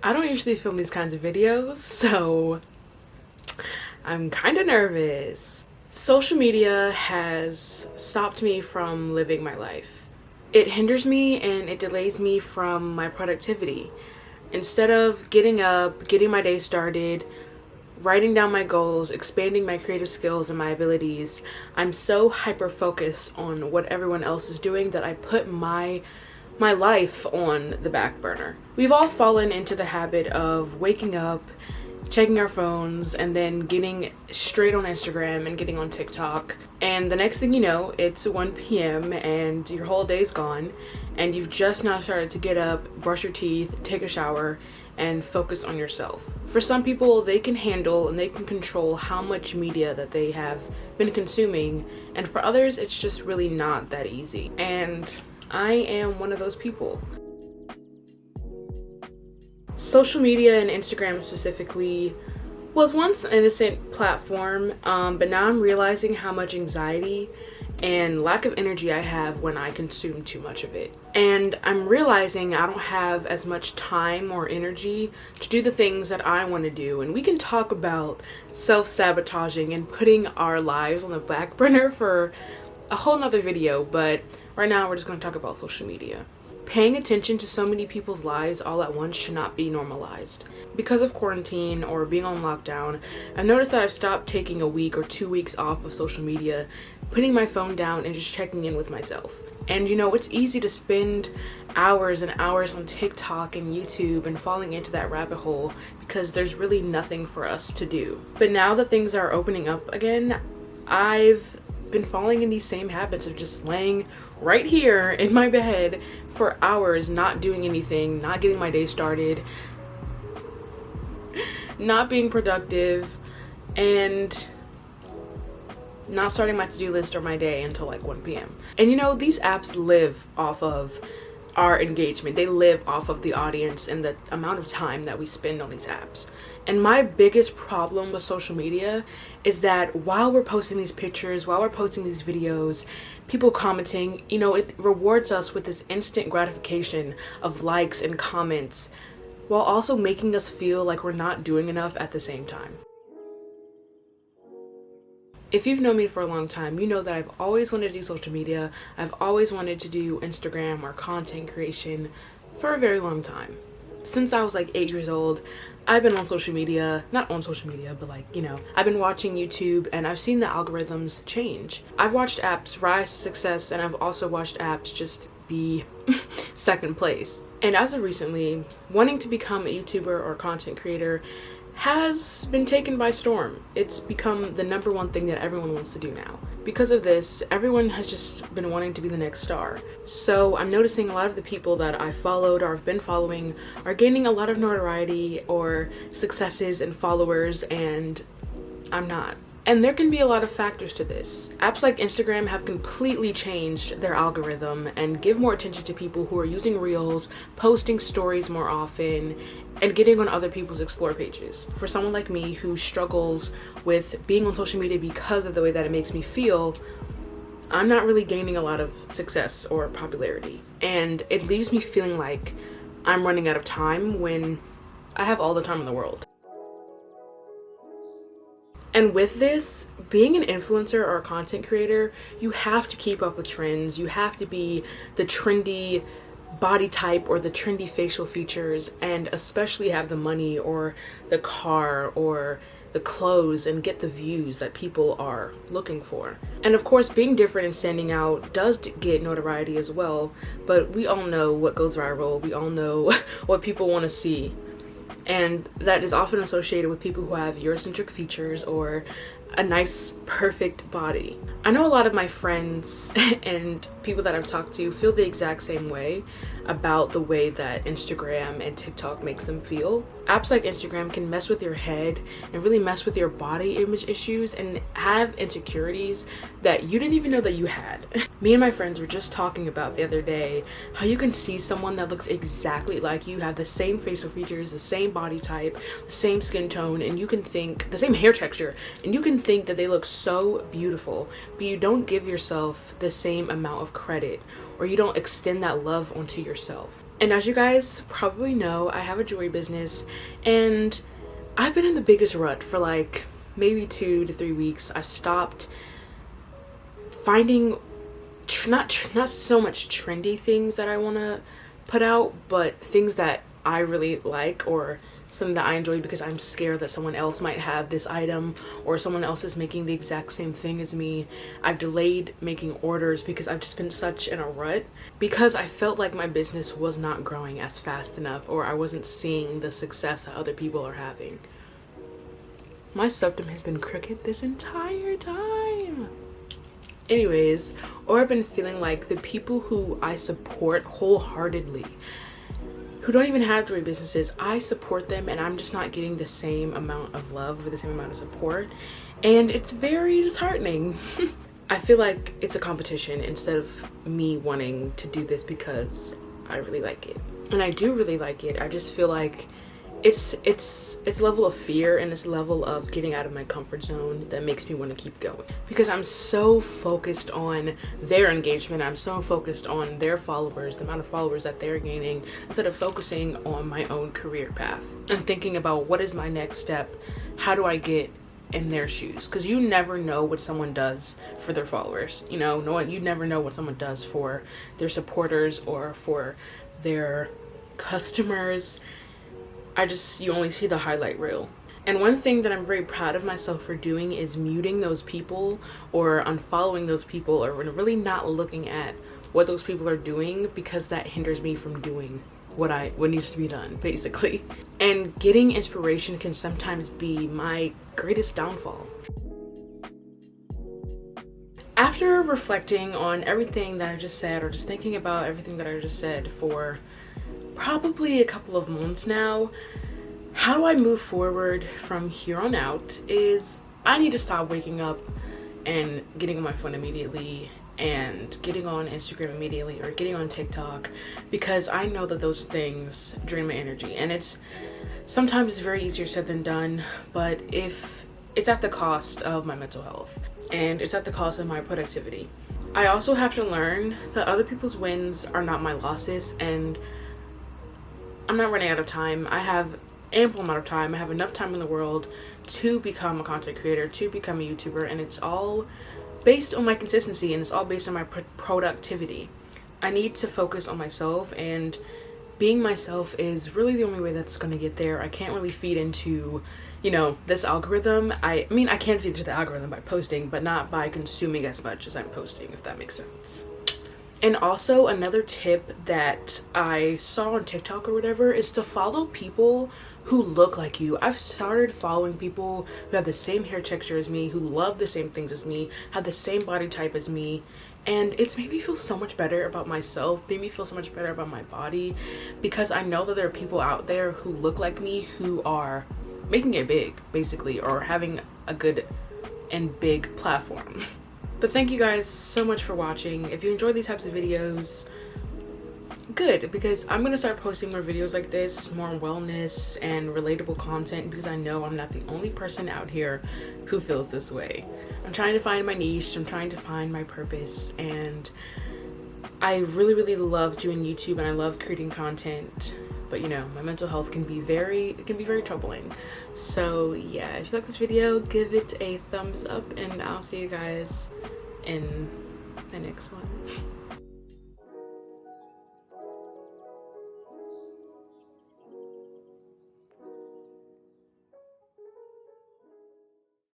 I don't usually film these kinds of videos, so I'm kind of nervous. Social media has stopped me from living my life. It hinders me and it delays me from my productivity. Instead of getting up, getting my day started, writing down my goals, expanding my creative skills and my abilities, I'm so hyper-focused on what everyone else is doing that I put my life on the back burner. We've all fallen into the habit of waking up, checking our phones, and then getting straight on Instagram and getting on TikTok. And the next thing you know, it's 1 p.m. and your whole day's gone, and you've just now started to get up, brush your teeth, take a shower, and focus on yourself. For some people, they can handle and they can control how much media that they have been consuming, and for others, it's just really not that easy. And I am one of those people. Social media and Instagram specifically was once an innocent platform, but now I'm realizing how much anxiety and lack of energy I have when I consume too much of it. And I'm realizing I don't have as much time or energy to do the things that I want to do. And we can talk about self-sabotaging and putting our lives on the back burner for a whole nother video, but right now we're just going to talk about social media. Paying attention to so many people's lives all at once should not be normalized. Because of quarantine or being on lockdown, I've noticed that I've stopped taking a week or 2 weeks off of social media, putting my phone down and just checking in with myself. And you know, it's easy to spend hours and hours on TikTok and YouTube and falling into that rabbit hole because there's really nothing for us to do. But now that things are opening up again, I've been falling in these same habits of just laying right here in my bed for hours, not doing anything, not getting my day started, not being productive, and not starting my to-do list or my day until like 1 p.m. And you know, these apps live off of our engagement. They live off of the audience and the amount of time that we spend on these apps. And my biggest problem with social media is that while we're posting these pictures, while we're posting these videos, people commenting, you know, it rewards us with this instant gratification of likes and comments, while also making us feel like we're not doing enough at the same time. If you've known me for a long time, you know that I've always wanted to do social media. I've always wanted to do Instagram or content creation for a very long time. Since I was like 8 years old, I've been on social media, not on social media, but like, you know, I've been watching YouTube and I've seen the algorithms change. I've watched apps rise to success and I've also watched apps just be second place. And as of recently, wanting to become a YouTuber or content creator has been taken by storm. It's become the #1 thing that everyone wants to do now. Because of this, everyone has just been wanting to be the next star. So I'm noticing a lot of the people that I followed or have been following are gaining a lot of notoriety or successes and followers, and I'm not. And there can be a lot of factors to this. Apps like Instagram have completely changed their algorithm and give more attention to people who are using Reels, posting stories more often, and getting on other people's explore pages. For someone like me who struggles with being on social media because of the way that it makes me feel, I'm not really gaining a lot of success or popularity. And it leaves me feeling like I'm running out of time when I have all the time in the world. And with this, being an influencer or a content creator, you have to keep up with trends. You have to be the trendy body type or the trendy facial features, and especially have the money or the car or the clothes and get the views that people are looking for. And of course, being different and standing out does get notoriety as well, but we all know what goes viral. We all know what people want to see. And that is often associated with people who have Eurocentric features or a nice, perfect body. I know a lot of my friends and people that I've talked to feel the exact same way about the way that Instagram and TikTok makes them feel. Apps like Instagram can mess with your head and really mess with your body image issues and have insecurities that you didn't even know that you had. Me and my friends were just talking about the other day how you can see someone that looks exactly like you, have the same facial features, the same body type, the same skin tone, and you can think, the same hair texture, and you can think that they look so beautiful, but you don't give yourself the same amount of credit, or you don't extend that love onto yourself. And as you guys probably know, I have a jewelry business, and I've been in the biggest rut for like maybe 2 to 3 weeks. I've stopped finding not so much trendy things that I want to put out, but things that I really like or something that I enjoy, because I'm scared that someone else might have this item or someone else is making the exact same thing as me. I've delayed making orders because I've just been such in a rut, because I felt like my business was not growing as fast enough, or I wasn't seeing the success that other people are having. My septum has been crooked this entire time. Anyways, or I've been feeling like the people who I support wholeheartedly, who don't even have jewelry businesses, I support them and I'm just not getting the same amount of love or the same amount of support, and it's very disheartening. I feel like it's a competition instead of me wanting to do this because I really like it. And I do really like it. I just feel like it's a level of fear and this level of getting out of my comfort zone that makes me want to keep going, because I'm so focused on their engagement, I'm so focused on their followers, the amount of followers that they're gaining, instead of focusing on my own career path and thinking about what is my next step, how do I get in their shoes, because you never know what someone does for their followers, you know, you never know what someone does for their supporters or for their customers. You only see the highlight reel. And one thing that I'm very proud of myself for doing is muting those people or unfollowing those people, or really not looking at what those people are doing, because that hinders me from doing what needs to be done, basically. And getting inspiration can sometimes be my greatest downfall. After reflecting on everything that I just said, or just thinking about everything that I just said for probably a couple of months now, how do I move forward from here on out is I need to stop waking up and getting on my phone immediately and getting on Instagram immediately or getting on TikTok, because I know that those things drain my energy, and sometimes it's very easier said than done, but if it's at the cost of my mental health and it's at the cost of my productivity. I also have to learn that other people's wins are not my losses, and I'm not running out of time. I have ample amount of time. I have enough time in the world to become a content creator, to become a YouTuber, and it's all based on my consistency and it's all based on my productivity. I need to focus on myself, and being myself is really the only way that's going to get there. I can't really feed into, this algorithm. I mean, I can feed into the algorithm by posting, but not by consuming as much as I'm posting, if that makes sense. And also another tip that I saw on TikTok or whatever is to follow people who look like you. I've started following people who have the same hair texture as me, who love the same things as me, have the same body type as me, and it's made me feel so much better about myself, made me feel so much better about my body, because I know that there are people out there who look like me who are making it big, basically, or having a good and big platform. But thank you guys so much for watching. If you enjoy these types of videos, good, because I'm gonna start posting more videos like this, more wellness and relatable content, because I know I'm not the only person out here who feels this way. I'm trying to find my niche, I'm trying to find my purpose, and I really love doing YouTube and I love creating content, but my mental health can be very troubling. So yeah, if you like this video, give it a thumbs up, and I'll see you guys in the next one.